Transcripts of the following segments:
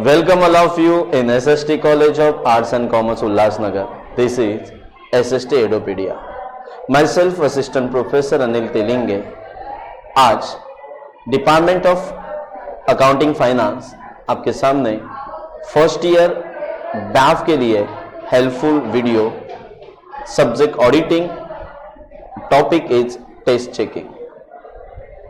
Welcome all of you in SST College of Arts and Commerce Ulhasnagar. This is SST Edupedia. Myself Assistant Professor Anil Telinge. आज department of accounting finance आपके सामने first year BAF के लिए helpful video subject auditing topic is test checking.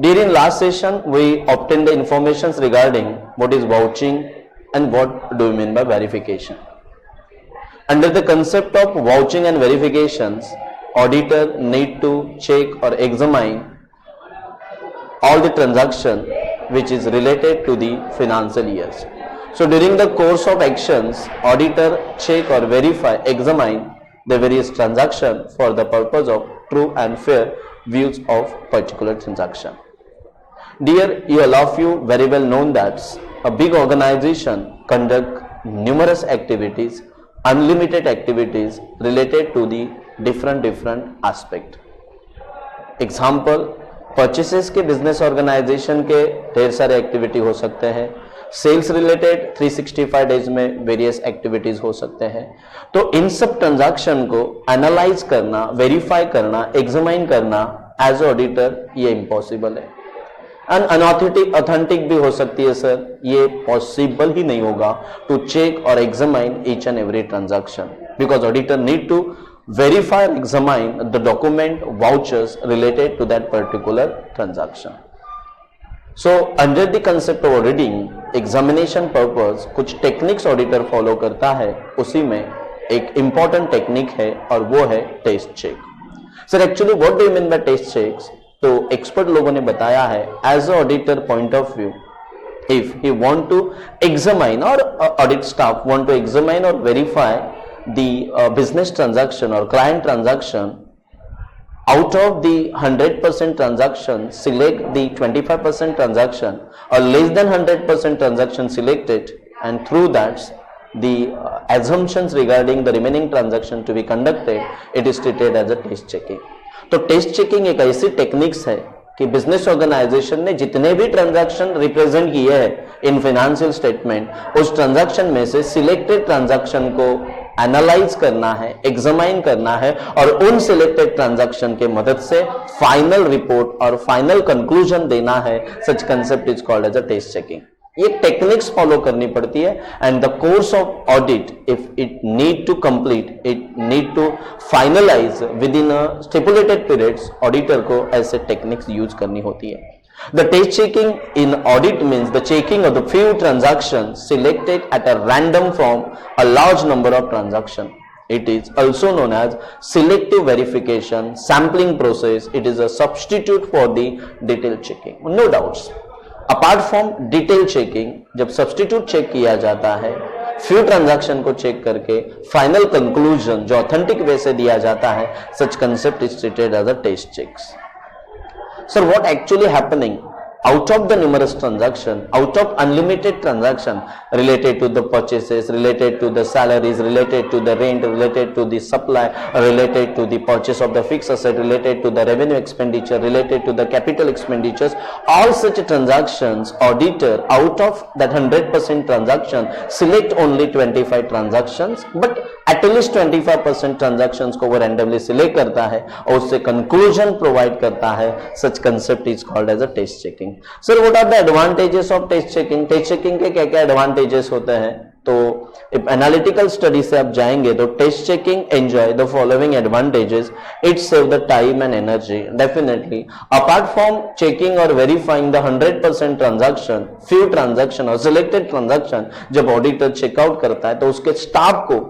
During last session, we obtained the informations regarding what is vouching and what do we mean by verification. Under the concept of vouching and verifications, auditor need to check or examine all the transaction which is related to the financial years. So during the course of actions, auditor check or verify, examine the various transaction for the purpose of true and fair views of particular transaction. Dear, you all of you very well known that a big organization conduct numerous activities, unlimited activities related to the different aspect. Example, purchases के business organization के ढेर सारे activity हो सकते हैं. Sales related 365 days में various activities हो सकते हैं. तो इन सब ट्रांजैक्शन को एनालाइज करना, वेरीफाई करना, एग्जामाइन करना एज ऑडिटर ये इम्पॉसिबल है. एंड अनऑथेंटिक भी हो सकती है सर, ये पॉसिबल ही नहीं होगा टू चेक और examine each and every transaction because auditor need to verify and examine the document vouchers related to that particular transaction. So under the concept of auditing, examination purpose कुछ techniques auditor follow करता है. उसी में एक important technique है और वो है test check. Sir actually what do you mean by test checks? तो एक्सपर्ट लोगों ने बताया है as a auditor point of view, if he want to examine और audit staff want to examine और verify the business transaction or client transaction, out of the 100% transaction select the 25% transaction or less than 100% transaction selected, and through that the assumptions regarding the remaining transaction to be conducted, it is treated as a test checking. तो test checking एक ऐसी techniques है कि business organisation ने जितने भी transaction represent किए हैं इन फाइनेंशियल स्टेटमेंट, उस ट्रांजैक्शन में से सिलेक्टेड ट्रांजैक्शन को एनालाइज करना है, एग्जामाइन करना है और उन सिलेक्टेड ट्रांजैक्शन के मदद से फाइनल रिपोर्ट और फाइनल कंक्लूजन देना है. Such concept is called as a test checking. ये टेक्निक्स फॉलो करनी पड़ती है and the course of audit if it need to complete, it need to finalise within a stipulated periods, auditor को ऐसे techniques use करनी होती है. The test checking in audit means the checking of the few transactions selected at a random from a large number of transactions. It is also known as selective verification, sampling process. It is a substitute for the detail checking. No doubts. Apart from detail checking, जब substitute check किया जाता है, few transaction को check करके final conclusion जो authentic way से दिया जाता है, such concept is treated as a test checks. Sir, what actually happening out of the numerous transaction, out of unlimited transaction related to the purchases, related to the salaries, related to the rent, related to the supply, related to the purchase of the fixed asset, related to the revenue expenditure, related to the capital expenditures, all such transactions, auditor out of that 100% transaction select only 25 transactions, but at least 25% transactions को वो randomly select करता है और उससे conclusion provide करता है. Such concept is called as a test checking. Sir, what are the advantages of test checking? Test checking के क्या क्या advantages होते हैं? तो एनालिटिकल स्टडी से आप जाएंगे तो test checking enjoy the following advantages. It save the time and energy definitely. Apart from checking और verifying the 100% transaction, few transaction और सिलेक्टेड ट्रांजैक्शन जब ऑडिटर चेकआउट करता है तो उसके स्टाफ को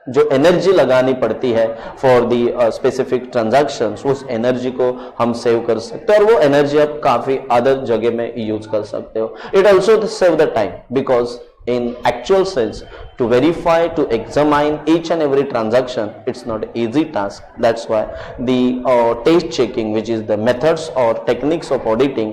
जो एनर्जी लगानी पड़ती है फॉर दी स्पेसिफिक ट्रांजैक्शंस, उस एनर्जी को हम सेव कर सकते हैं और वो एनर्जी आप काफी अदर जगह में यूज कर सकते हो. It also save the time because in actual sense to verify, to examine each and every transaction, it's not an easy task. That's why the test checking, which is the methods or techniques of auditing,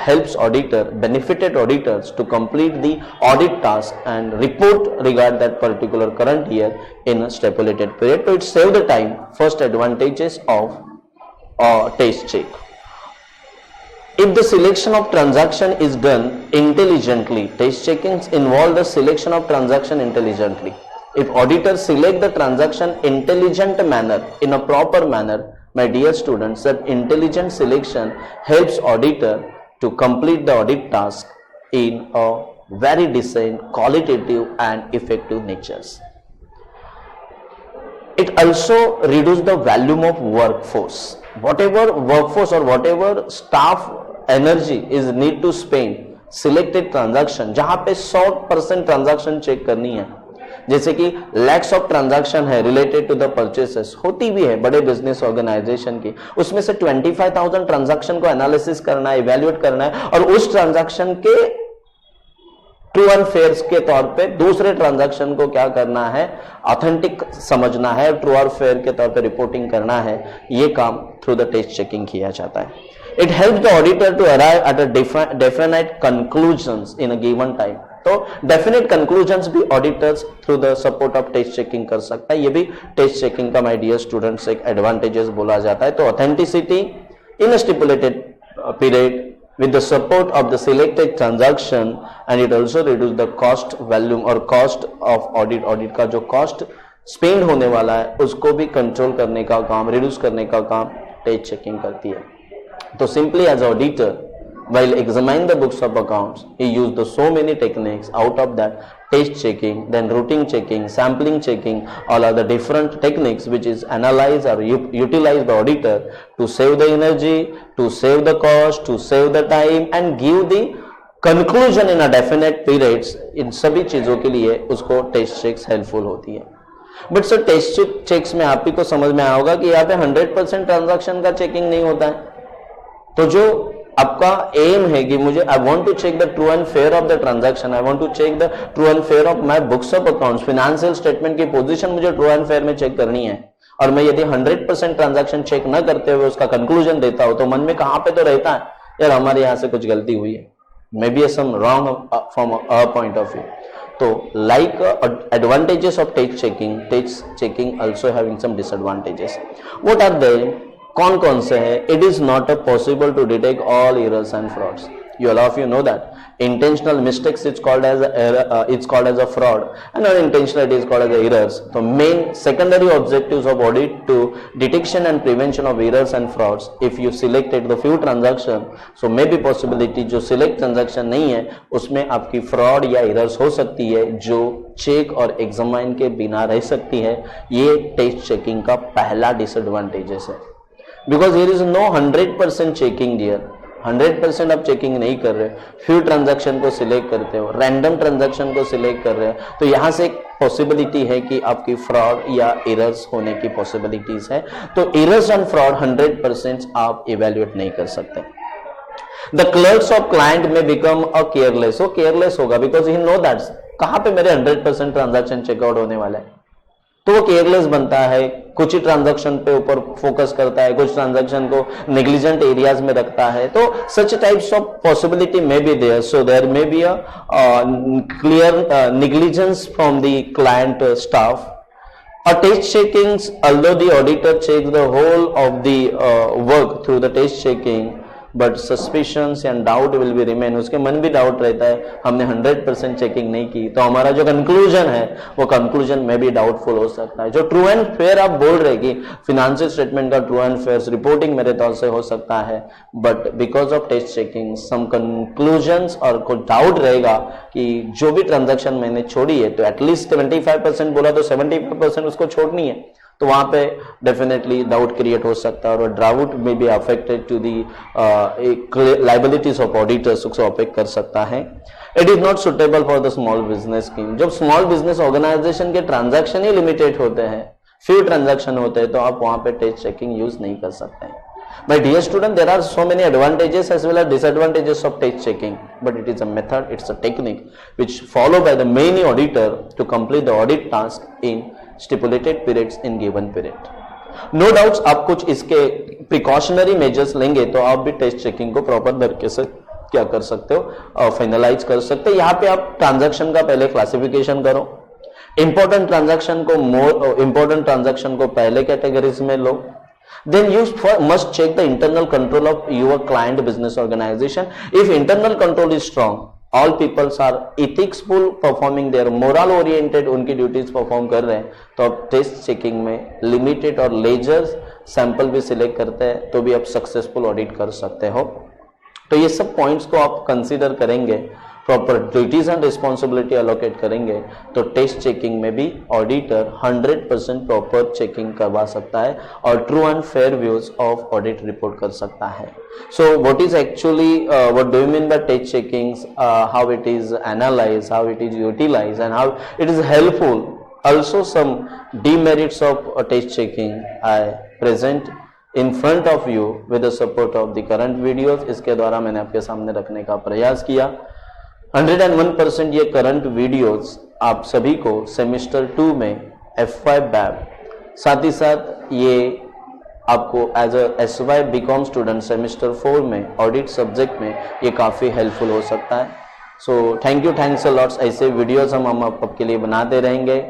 helps auditor, benefited auditors to complete the audit task and report regard that particular current year in a stipulated period. So it save the time. First advantages of test check. If the selection of transaction is done intelligently, test checkings involve the selection of transaction intelligently. If auditors select the transaction intelligent manner, in a proper manner, my dear students, that intelligent selection helps auditor to complete the audit task in a very decent, qualitative and effective natures. It also reduces the volume of workforce. Whatever workforce or whatever staff energy is need to spend selected transaction, जहां पे 100% transaction check करनी है, जैसे कि lakhs of transaction है related to the purchases, होती भी है बड़े बिजनेस ऑर्गेनाइजेशन की, उसमें से 25,000 ट्रांजैक्शन को एनालिसिस करना है, इवैल्यूएट करना है और उस ट्रांजैक्शन के ट्रू एंड फेयर्स के तौर पे दूसरे ट्रांजैक्शन को क्या करना है, ऑथेंटिक समझना है, ट्रू और फेयर के तौर पे रिपोर्टिंग करना है, ये काम थ्रू द टेस्ट चेकिंग किया जाता है. It help the auditor to arrive at a definite conclusions in a given time. तो डेफिनेट कंक्लूजन्स भी auditors through the support of test checking कर सकता है. ये भी टेस्ट चेकिंग का माय डियर स्टूडेंट्स एक एडवांटेजेस बोला जाता है. तो authenticity in a stipulated period with the support of the selected transaction, and it also reduce the cost volume or cost of audit का जो cost spend होने वाला है उसको भी कंट्रोल करने का काम, रिड्यूस करने का काम टेस्ट चेकिंग करती है. तो simply as auditor while examining the books of accounts, he used the so many techniques. Out of that, test checking, then routine checking, sampling checking, all are the different techniques which is analyzed or utilized by auditor to save the energy, to save the cost, to save the time and give the conclusion in a definite periods. इन सभी चीजों के लिए उसको test checks helpful होती है. But sir test checks में आप ही को समझ में आया होगा कि यहाँ पे 100% ट्रांजैक्शन का चेकिंग नहीं होता है. तो जो आपका एम है कि मुझे I want to check the true and fair of the transaction, I want to check the true and fair of my books of accounts, financial statement की पोजीशन मुझे ट्रू एंड फेयर में check करनी है, और मैं यदि 100% transaction check न करते हुए उसका कंक्लूजन देता हूं तो मन में कहां पे तो रहता है यार हमारे यहां से कुछ गलती हुई है, may be some wrong from a point of view. तो like advantages of test checking also having some disadvantages. What are they? कौन कौन से है? It is not possible to detect all errors and frauds. You all of you know that intentional mistakes it's called as a fraud, and unintentional it is called as errors. So main secondary objectives of audit to detection and prevention of errors and frauds. If you selected the few transaction, so may be possibility जो select transaction नहीं है उसमें आपकी fraud या errors हो सकती है जो चेक और एग्जामाइन के बिना रह सकती है. ये टेस्ट चेकिंग का पहला डिसएडवांटेजेस है. Because here is no 100% checking dear. 100% आप चेकिंग नहीं कर रहे, फ्यू ट्रांजैक्शन को सिलेक्ट करते हो, रैंडम ट्रांजैक्शन को सिलेक्ट कर रहे हो, तो यहां से एक पॉसिबिलिटी है कि आपकी फ्रॉड या एरर्स होने की पॉसिबिलिटीज है. तो एरर्स एंड फ्रॉड 100% आप इवेल्युएट नहीं कर सकते. द क्लर्क्स ऑफ क्लाइंट में बिकम अ केयरलेस. वो केयरलेस होगा बिकॉज ही नो दैट कहां पे मेरे 100% ट्रांजैक्शन चेकआउट होने वाला है, तो वो केयरलेस बनता है. कुछ ही ट्रांजैक्शन पे ऊपर फोकस करता है, कुछ ट्रांजैक्शन को नेग्लिजेंट एरियाज में रखता है. तो such types of possibility may be there. So there may be a clear negligence from the client staff. A test checkings, although the auditor checks the whole of the work through the test checking, but suspicions and doubt will be remain. उसके मन भी doubt रहता है, हमने 100% checking नहीं की तो हमारा जो कंक्लूजन है वो कंक्लूजन में भी डाउटफुल हो सकता है. जो ट्रू एंड फेयर आप बोल रहे कि फिनेंशियल स्टेटमेंट का ट्रू एंड फेयर रिपोर्टिंग मेरे तौर से हो सकता है, but because of test checking some conclusions और कुछ डाउट रहेगा कि जो भी ट्रांजैक्शन मैंने छोड़ी है तो एटलीस्ट 75% बोला तो 75% उसको छोड़नी है, तो वहां पे डेफिनेटली डाउट क्रिएट हो सकता है और डाउट में भी affected to the liabilities of auditors को अफेक्ट कर सकता है. It is not suitable for the small business scheme. जब स्मॉल बिजनेस ऑर्गेनाइजेशन के ट्रांजैक्शन ही लिमिटेड होते हैं, फ्यू ट्रांजैक्शन होते हैं, तो आप वहां पे टेस्ट चेकिंग यूज नहीं कर सकते हैं. My dear student, there are so many advantages as well as disadvantages of test checking, but it is a method, it's a technique which followed by the many auditor to complete the audit task in stipulated periods in given period. No doubts आप कुछ इसके precautionary measures लेंगे तो आप भी test checking को proper तरीके से क्या कर सकते हो, फाइनलाइज कर सकते हो. यहाँ पे आप ट्रांजैक्शन का पहले क्लासिफिकेशन करो, इंपॉर्टेंट ट्रांजैक्शन को पहले कैटेगरीज में लो, then you must check the internal control of your client business organization. If internal control is strong, all peoples are ethicsful performing their moral oriented उनकी ड्यूटीज परफॉर्म कर रहे हैं, तो आप टेस्ट चेकिंग में लिमिटेड और laser sample भी select करते हैं तो भी आप सक्सेसफुल ऑडिट कर सकते हो. तो ये सब पॉइंट्स को आप कंसीडर करेंगे, proper duties and responsibility allocate करेंगे, तो टेस्ट चेकिंग में भी ऑडिटर 100% प्रॉपर चेकिंग करवा सकता है और true and fair views of audit report कर सकता है. So what is actually what do you mean by test checkings, how it is analyse, how it is utilise and how it is helpful. Also some demerits of test checking I present in front of you with the support of the current videos. इसके द्वारा मैंने आपके सामने रखने का प्रयास किया. 101% ये करंट वीडियोस आप सभी को सेमेस्टर 2 में F5 बैब, साथ ही साथ ये आपको as a SY BCom student semester 4 में ऑडिट सब्जेक्ट में ये काफ़ी हेल्पफुल हो सकता है. So thank you, thanks a lots. ऐसे वीडियोस हम आपके लिए बनाते रहेंगे.